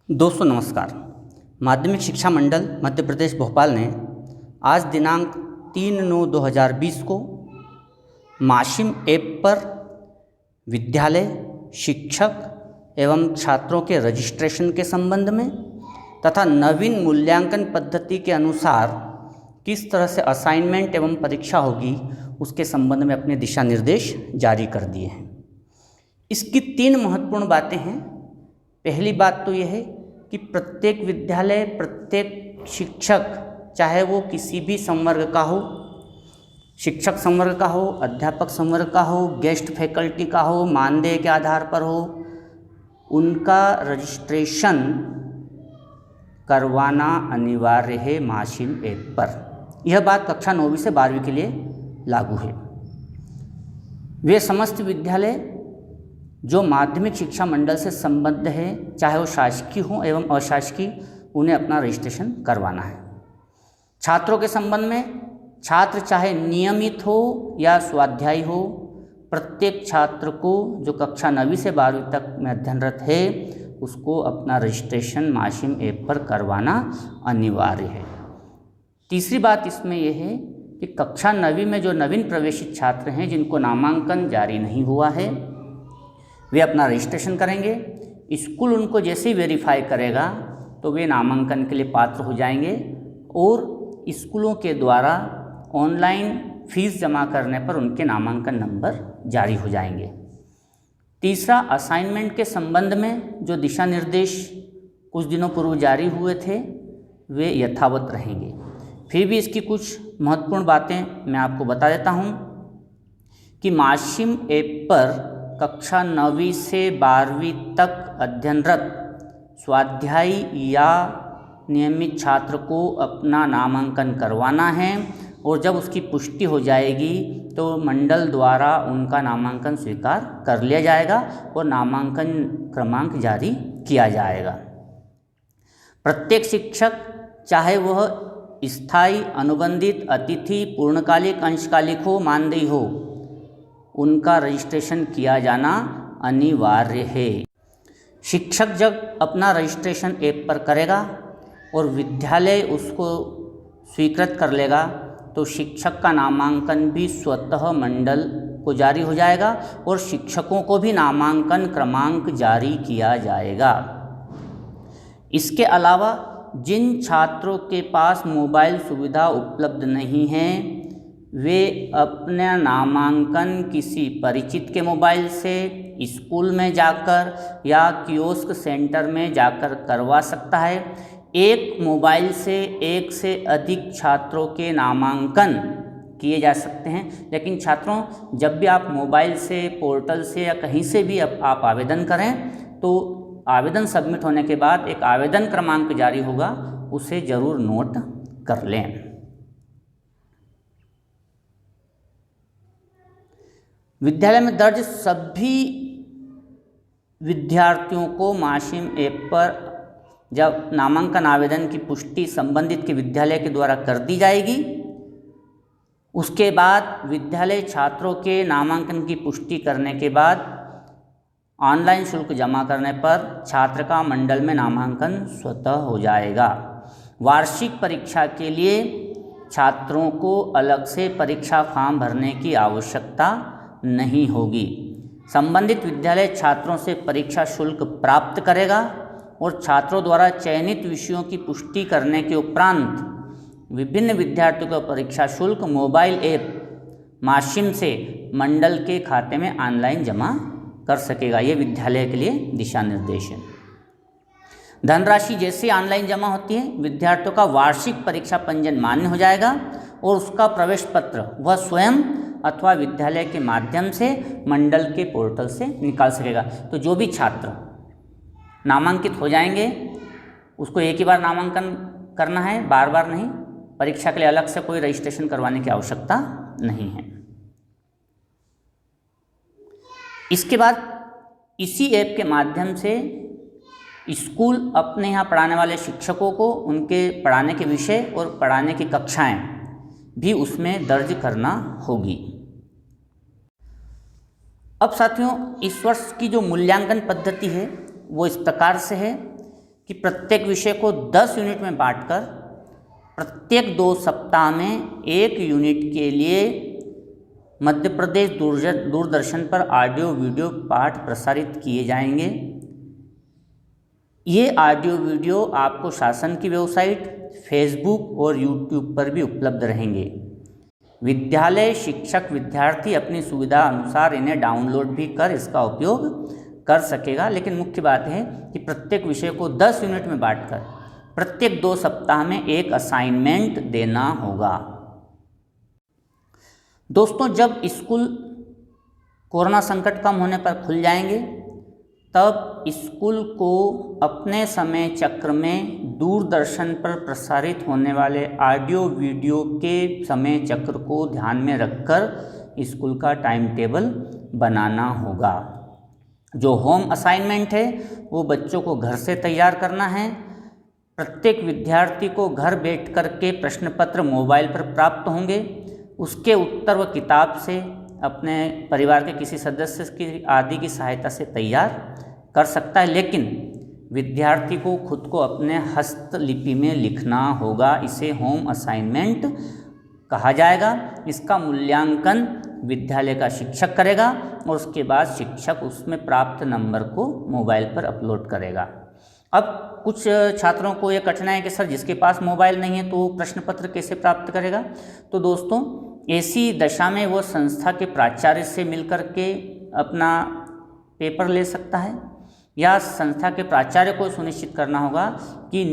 दोस्तों नमस्कार। माध्यमिक शिक्षा मंडल मध्य प्रदेश भोपाल ने आज दिनांक 3/9/2020 को माशिम ऐप पर विद्यालय, शिक्षक एवं छात्रों के रजिस्ट्रेशन के संबंध में तथा नवीन मूल्यांकन पद्धति के अनुसार किस तरह से असाइनमेंट एवं परीक्षा होगी उसके संबंध में अपने दिशा निर्देश जारी कर दिए हैं। इसकी 3 महत्वपूर्ण बातें हैं। पहली बात तो यह है कि प्रत्येक विद्यालय, प्रत्येक शिक्षक, चाहे वो किसी भी संवर्ग का हो, शिक्षक संवर्ग का हो, अध्यापक संवर्ग का हो, गेस्ट फैकल्टी का हो, मानदेय के आधार पर हो, उनका रजिस्ट्रेशन करवाना अनिवार्य है माशिम ऐप पर। यह बात कक्षा 9वीं से 12वीं के लिए लागू है। वे समस्त विद्यालय जो माध्यमिक शिक्षा मंडल से संबद्ध है, चाहे वो शासकीय हो एवं अशासकीय, उन्हें अपना रजिस्ट्रेशन करवाना है। छात्रों के संबंध में छात्र चाहे नियमित हो या स्वाध्यायी हो, प्रत्येक छात्र को जो कक्षा 9वीं से 12वीं तक में अध्ययनरत है उसको अपना रजिस्ट्रेशन माशिम ऐप पर करवाना अनिवार्य है। तीसरी बात इसमें यह है कि कक्षा 9वीं में जो नवीन प्रवेशित छात्र हैं जिनको नामांकन जारी नहीं हुआ है, वे अपना रजिस्ट्रेशन करेंगे। स्कूल उनको जैसे ही वेरीफाई करेगा तो वे नामांकन के लिए पात्र हो जाएंगे और स्कूलों के द्वारा ऑनलाइन फीस जमा करने पर उनके नामांकन नंबर जारी हो जाएंगे। तीसरा, असाइनमेंट के संबंध में जो दिशा निर्देश कुछ दिनों पूर्व जारी हुए थे वे यथावत रहेंगे। फिर भी इसकी कुछ महत्वपूर्ण बातें मैं आपको बता देता हूँ कि माशिम ऐप पर कक्षा 9वीं से 12वीं तक अध्ययनरत स्वाध्यायी या नियमित छात्र को अपना नामांकन करवाना है और जब उसकी पुष्टि हो जाएगी तो मंडल द्वारा उनका नामांकन स्वीकार कर लिया जाएगा और नामांकन क्रमांक जारी किया जाएगा। प्रत्येक शिक्षक, चाहे वह स्थायी, अनुबंधित, अतिथि, पूर्णकालिक, अंशकालिक हो, मानदेय हो, उनका रजिस्ट्रेशन किया जाना अनिवार्य है। शिक्षक जब अपना रजिस्ट्रेशन ऐप पर करेगा और विद्यालय उसको स्वीकृत कर लेगा तो शिक्षक का नामांकन भी स्वतः मंडल को जारी हो जाएगा और शिक्षकों को भी नामांकन क्रमांक जारी किया जाएगा। इसके अलावा जिन छात्रों के पास मोबाइल सुविधा उपलब्ध नहीं है वे अपना नामांकन किसी परिचित के मोबाइल से स्कूल में जाकर या कियोस्क सेंटर में जाकर करवा सकता है। एक मोबाइल से एक से अधिक छात्रों के नामांकन किए जा सकते हैं, लेकिन छात्रों जब भी आप मोबाइल से, पोर्टल से या कहीं से भी आप आवेदन करें तो आवेदन सबमिट होने के बाद एक आवेदन क्रमांक जारी होगा, उसे ज़रूर नोट कर लें। विद्यालय में दर्ज सभी विद्यार्थियों को माशिम ऐप पर जब नामांकन आवेदन की पुष्टि संबंधित के विद्यालय के द्वारा कर दी जाएगी, उसके बाद विद्यालय छात्रों के नामांकन की पुष्टि करने के बाद ऑनलाइन शुल्क जमा करने पर छात्र का मंडल में नामांकन स्वतः हो जाएगा। वार्षिक परीक्षा के लिए छात्रों को अलग से परीक्षा फॉर्म भरने की आवश्यकता नहीं होगी। संबंधित विद्यालय छात्रों से परीक्षा शुल्क प्राप्त करेगा और छात्रों द्वारा चयनित विषयों की पुष्टि करने के उपरांत विभिन्न विद्यार्थियों का परीक्षा शुल्क मोबाइल ऐप माशिम से मंडल के खाते में ऑनलाइन जमा कर सकेगा। ये विद्यालय के लिए दिशा निर्देश है। धनराशि जैसे ऑनलाइन जमा होती है, विद्यार्थियों का वार्षिक परीक्षा पंजीयन मान्य हो जाएगा और उसका प्रवेश पत्र वह स्वयं अथवा विद्यालय के माध्यम से मंडल के पोर्टल से निकाल सकेगा। तो जो भी छात्र नामांकित हो जाएंगे उसको एक ही बार नामांकन करना है, बार बार नहीं। परीक्षा के लिए अलग से कोई रजिस्ट्रेशन करवाने की आवश्यकता नहीं है। इसके बाद इसी ऐप के माध्यम से स्कूल अपने यहाँ पढ़ाने वाले शिक्षकों को उनके पढ़ाने के विषय और पढ़ाने की कक्षाएं भी उसमें दर्ज करना होगी। अब साथियों, इस वर्ष की जो मूल्यांकन पद्धति है वो इस प्रकार से है कि प्रत्येक विषय को 10 यूनिट में बांटकर प्रत्येक 2 सप्ताह में 1 यूनिट के लिए मध्य प्रदेश दूरदर्शन पर ऑडियो वीडियो पाठ प्रसारित किए जाएंगे। ये ऑडियो वीडियो आपको शासन की वेबसाइट, फेसबुक और यूट्यूब पर भी उपलब्ध रहेंगे। विद्यालय, शिक्षक, विद्यार्थी अपनी सुविधा अनुसार इन्हें डाउनलोड भी कर इसका उपयोग कर सकेगा। लेकिन मुख्य बात है कि प्रत्येक विषय को 10 यूनिट में बांटकर प्रत्येक 2 सप्ताह में एक असाइनमेंट देना होगा। दोस्तों, जब स्कूल कोरोना संकट कम होने पर खुल जाएंगे तब स्कूल को अपने समय चक्र में दूरदर्शन पर प्रसारित होने वाले ऑडियो वीडियो के समय चक्र को ध्यान में रखकर स्कूल का टाइम टेबल बनाना होगा। जो होम असाइनमेंट है वो बच्चों को घर से तैयार करना है। प्रत्येक विद्यार्थी को घर बैठ कर के प्रश्न पत्र मोबाइल पर प्राप्त होंगे। उसके उत्तर वह किताब से अपने परिवार के किसी सदस्य की आदि की सहायता से तैयार कर सकता है, लेकिन विद्यार्थी को खुद को अपने हस्तलिपि में लिखना होगा। इसे होम असाइनमेंट कहा जाएगा। इसका मूल्यांकन विद्यालय का शिक्षक करेगा और उसके बाद शिक्षक उसमें प्राप्त नंबर को मोबाइल पर अपलोड करेगा। अब कुछ छात्रों को ये कठिनाई है कि सर जिसके पास मोबाइल नहीं है तो वो प्रश्न पत्र कैसे प्राप्त करेगा। तो दोस्तों, ऐसी दशा में वो संस्था के प्राचार्य से मिलकर के अपना पेपर ले सकता है, या संस्था के प्राचार्य को सुनिश्चित करना होगा कि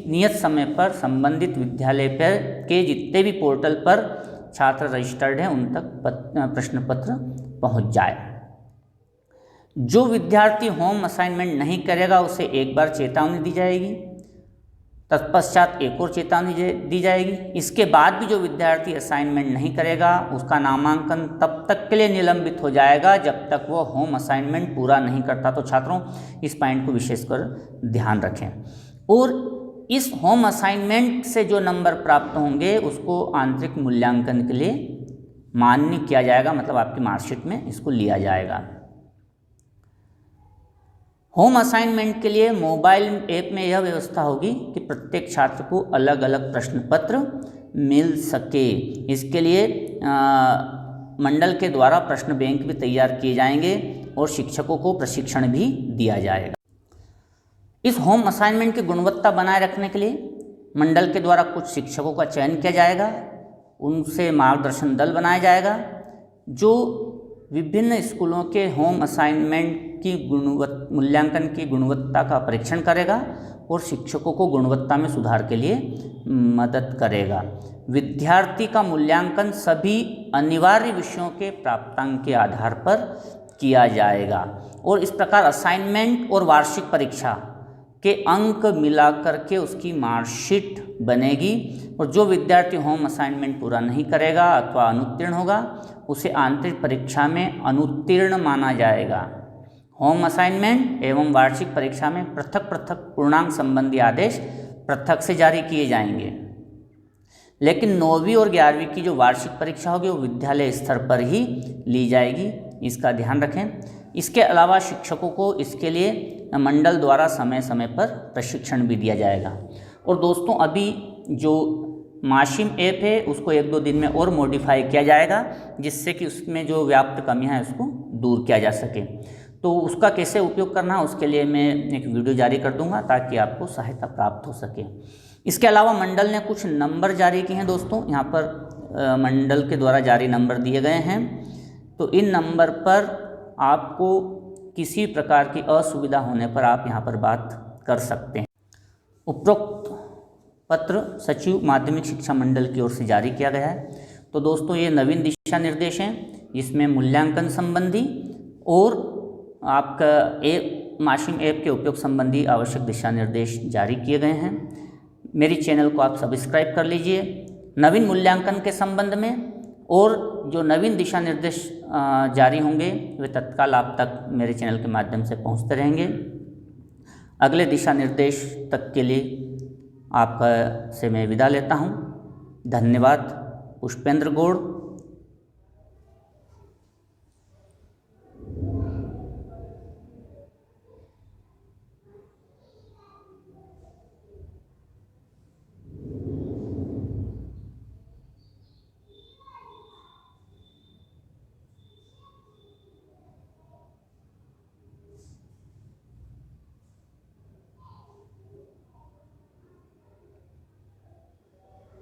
नियत समय पर संबंधित विद्यालय पर के जितने भी पोर्टल पर छात्र रजिस्टर्ड हैं उन तक प्रश्न पत्र पहुंच जाए। जो विद्यार्थी होम असाइनमेंट नहीं करेगा उसे एक बार चेतावनी दी जाएगी, तत्पश्चात एक और चेतावनी दी जाएगी। इसके बाद भी जो विद्यार्थी असाइनमेंट नहीं करेगा उसका नामांकन तब तक के लिए निलंबित हो जाएगा जब तक वो होम असाइनमेंट पूरा नहीं करता। तो छात्रों, इस पॉइंट को विशेषकर ध्यान रखें। और इस होम असाइनमेंट से जो नंबर प्राप्त होंगे उसको आंतरिक मूल्यांकन के लिए मान्य किया जाएगा, मतलब आपकी मार्कशीट में इसको लिया जाएगा। होम असाइनमेंट के लिए मोबाइल ऐप में यह व्यवस्था होगी कि प्रत्येक छात्र को अलग अलग प्रश्न पत्र मिल सके। इसके लिए मंडल के द्वारा प्रश्न बैंक भी तैयार किए जाएंगे और शिक्षकों को प्रशिक्षण भी दिया जाएगा। इस होम असाइनमेंट की गुणवत्ता बनाए रखने के लिए मंडल के द्वारा कुछ शिक्षकों का चयन किया जाएगा, उनसे मार्गदर्शन दल बनाया जाएगा जो विभिन्न स्कूलों के होम असाइनमेंट की मूल्यांकन की गुणवत्ता का परीक्षण करेगा और शिक्षकों को गुणवत्ता में सुधार के लिए मदद करेगा। विद्यार्थी का मूल्यांकन सभी अनिवार्य विषयों के प्राप्तांक के आधार पर किया जाएगा और इस प्रकार असाइनमेंट और वार्षिक परीक्षा के अंक मिलाकर के उसकी मार्कशीट बनेगी। और जो विद्यार्थी होम असाइनमेंट पूरा नहीं करेगा अथवा अनुत्तीर्ण होगा उसे आंतरिक परीक्षा में अनुत्तीर्ण माना जाएगा। होम असाइनमेंट एवं वार्षिक परीक्षा में पृथक पृथक पूर्णांक संबंधी आदेश पृथक से जारी किए जाएंगे, लेकिन 9वीं और 11वीं की जो वार्षिक परीक्षा होगी वो विद्यालय स्तर पर ही ली जाएगी, इसका ध्यान रखें। इसके अलावा शिक्षकों को इसके लिए मंडल द्वारा समय समय पर प्रशिक्षण भी दिया जाएगा। और दोस्तों, अभी जो माशिम ऐप है उसको 1-2 दिन में और मॉडिफाई किया जाएगा जिससे कि उसमें जो व्याप्त कमियां हैं उसको दूर किया जा सके। तो उसका कैसे उपयोग करना उसके लिए मैं एक वीडियो जारी कर दूंगा ताकि आपको सहायता प्राप्त हो सके। इसके अलावा मंडल ने कुछ नंबर जारी किए हैं दोस्तों, यहाँ पर मंडल के द्वारा जारी नंबर दिए गए हैं। तो इन नंबर पर आपको किसी प्रकार की असुविधा होने पर आप यहाँ पर बात कर सकते हैं। उपरोक्त पत्र सचिव माध्यमिक शिक्षा मंडल की ओर से जारी किया गया है। तो दोस्तों, ये नवीन दिशा निर्देश हैं जिसमें मूल्यांकन संबंधी और आपका माशिम ऐप के उपयोग संबंधी आवश्यक दिशा निर्देश जारी किए गए हैं। मेरी चैनल को आप सब्सक्राइब कर लीजिए। नवीन मूल्यांकन के संबंध में और जो नवीन दिशा निर्देश जारी होंगे वे तत्काल आप तक मेरे चैनल के माध्यम से पहुंचते रहेंगे। अगले दिशा निर्देश तक के लिए आपका से मैं विदा लेता हूं। धन्यवाद। पुष्पेंद्र गौड़,